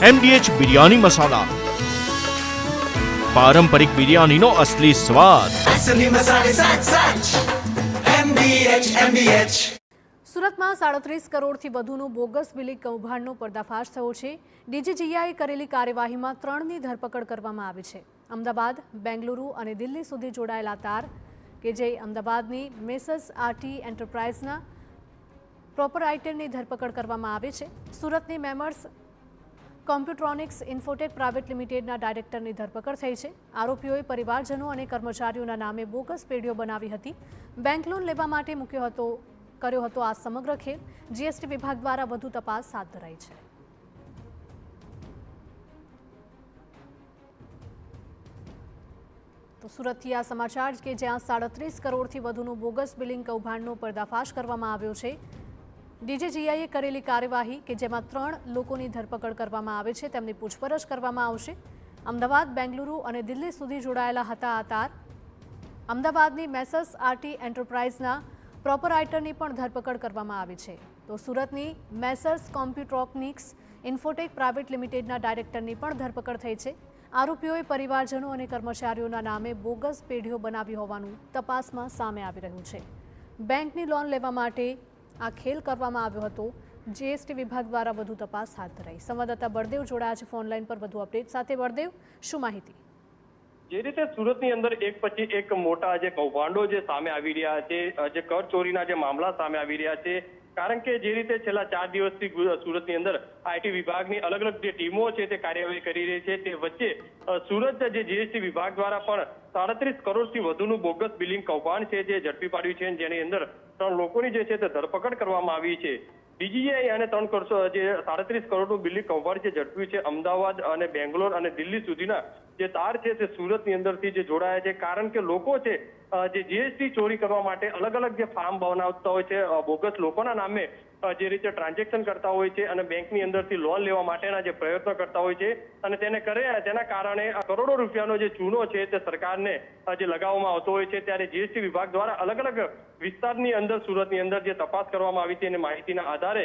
MDH biryani મસાલા, પારંપરિક બિરયાનીનો અસલી સ્વાદ। સુરતમાં 37 કરોડથી વધુનું બોગસ બિલિંગ કૌભાંડનો પર્દાફાશ થયો છે। ડીજીજીઆઈએ કરેલી કાર્યવાહીમાં 3ની ધરપકડ કરવામાં આવી છે। અમદાવાદ, બેંગલુરુ અને દિલ્હી સુધી જોડાયેલા તાર કે જે અમદાવાદની મેસર્સ આરટી એન્ટરપ્રાઇઝના પ્રોપરાઇટરની ધરપકડ કરવામાં આવી છે। સુરતની મેમર્સ કોમ્પ્યુટ્રોનિક્સ ઇન્ફોટેક પ્રાઇવેટ લિમિટેડના ડાયરેક્ટરની ધરપકડ થઈ છે। આરોપીઓએ પરિવારજનો અને કર્મચારીઓના નામે બોગસ પેઢીઓ બનાવી હતી। બેંક લોન લેવા માટે કર્યો હતો આ સમગ્ર ખેલ। જીએસટી વિભાગ દ્વારા વધુ તપાસ હાથ ધરાઈ છે। તો સુરતથી આ સમાચાર કે જ્યાં 37 કરોડથી વધુનું બોગસ બિલિંગ કૌભાંડનો પર્દાફાશ કરવામાં આવ્યો છે। ડીજીજીઆઈએ કરેલી કાર્યવાહી કે જેમાં 3 લોકોની ધરપકડ કરવામાં આવે છે, તેમની પૂછપરછ કરવામાં આવશે। અમદાવાદ, બેંગલુરુ અને દિલ્હી સુધી જોડાયેલા હતા આ તાર। અમદાવાદની મેસર્સ આરટી એન્ટરપ્રાઇઝના પ્રોપરાઇટરની પણ ધરપકડ કરવામાં આવી છે। તો સુરતની મેસર્સ કોમ્પ્યુટ્રોનિક્સ ઇન્ફોટેક પ્રાઇવેટ લિમિટેડના ડાયરેક્ટરની પણ ધરપકડ થઈ છે। આરોપીઓએ પરિવારજનો અને કર્મચારીઓના નામે બોગસ પેઢીઓ બનાવી હોવાનું તપાસમાં સામે આવી રહ્યું છે। બેંકની લોન લેવા માટે આ ખેલ કરવામાં આવ્યો હતો। જીએસટી વિભાગ દ્વારા વધુ તપાસ હાથ ધરાઈ। સંવાદદાતા બળદેવ જોડાયા છે ફોન લાઈન પર વધુ અપડેટ સાથે। બળદેવ, શું માહિતી? જે રીતે સુરતની અંદર એક પછી એક મોટા જે કૌભાંડો જે સામે આવી રહ્યા છે, જે કર ચોરીના જે મામલા સામે આવી રહ્યા છે, કારણ કે જે રીતે છેલ્લા 4 દિવસથી સુરતની અંદર આઈટી વિભાગની અલગ અલગ જે ટીમો છે તે કાર્યવાહી કરી રહી છે, તે વચ્ચે સુરત જે જીએસટી વિભાગ દ્વારા પણ 37 કરોડથી વધુનું બોગસ બિલિંગ કૌભાંડ છે જે ઝડપી પાડ્યું છે, જેની અંદર 3 લોકોની જે છે તે ધરપકડ કરવામાં આવી છે। ડીજીઆઈ અને 37 કરોડનું બિલિંગ કૌભાંડ જે ઝડપ્યું છે, અમદાવાદ અને બેંગ્લોર અને દિલ્હી સુધીના જે તાર છે તે સુરતની અંદરથી જે જોડાયા છે, કારણ કે લોકો છે જે જીએસટી ચોરી કરવા માટે અલગ અલગ જે ફાર્મ બનાવતા હોય છે, બોગસ લોકોના નામે જે રીતે ટ્રાન્ઝેક્શન કરતા હોય છે અને બેંકની અંદરથી લોન લેવા માટેના જે પ્રયત્નો કરતા હોય છે અને તેના કારણે કરોડો રૂપિયાનો જે ચૂનો છે તે સરકારને જે લગાવવામાં આવતો હોય છે। ત્યારે જીએસટી વિભાગ દ્વારા અલગ અલગ વિસ્તારની અંદર સુરતની અંદર જે તપાસ કરવામાં આવી હતી અને માહિતીના આધારે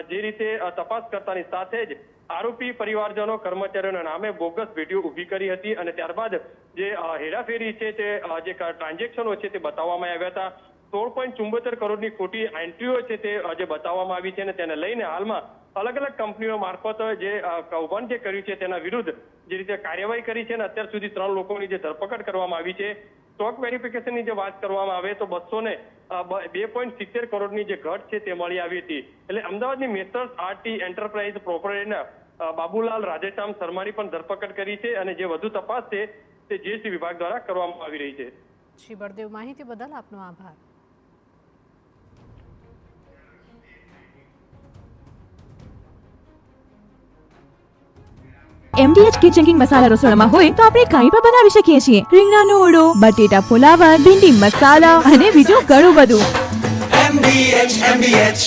જે રીતે તપાસ કરતાની સાથે જ આરોપી પરિવારજનો, કર્મચારીઓના નામે બોગસ પેઢીઓ ઊભી કરી હતી અને ત્યારબાદ જે હેરાફેરી છે તે જે ટ્રાન્ઝેક્શનો છે તે બતાવવામાં આવ્યા હતા। 16.74 કરોડની ખોટી એન્ટ્રીઓ છે તે જે બતાવવામાં આવી છે અને તેને લઈને હાલમાં અલગ અલગ કંપનીઓ મારફત જે કૌભાંડ જે કર્યું છે તેના વિરુદ્ધ જે રીતે કાર્યવાહી કરી છે અને અત્યાર સુધી 3 લોકોની જે ધરપકડ કરવામાં આવી છે। સ્ટોક વેરિફિકેશનની જે વાત કરવામાં આવે તો 2.70 કરોડની જે ઘટ છે તે મળી આવી હતી। એટલે અમદાવાદની મેસર્સ આરટી એન્ટરપ્રાઇઝ પ્રોપરાઇટરના બાબુલાલ રાધેશ્યામ શર્માની પણ ધરપકડ કરી છે અને જે વધુ તપાસ છે તે જીએસટી વિભાગ દ્વારા કરવામાં આવી રહી છે। શ્રી બળદેવ, માહિતી બદલ આપનો આભાર। MDH કિચન કિંગ મસાલા રસોડામાં હોય તો આપણે કંઈ પણ બનાવી શકીએ છીએ। રીંગણાનો ઓળો, બટેટા ફુલાવર, ભીંડી મસાલા અને બીજું ઘણું બધું। MDH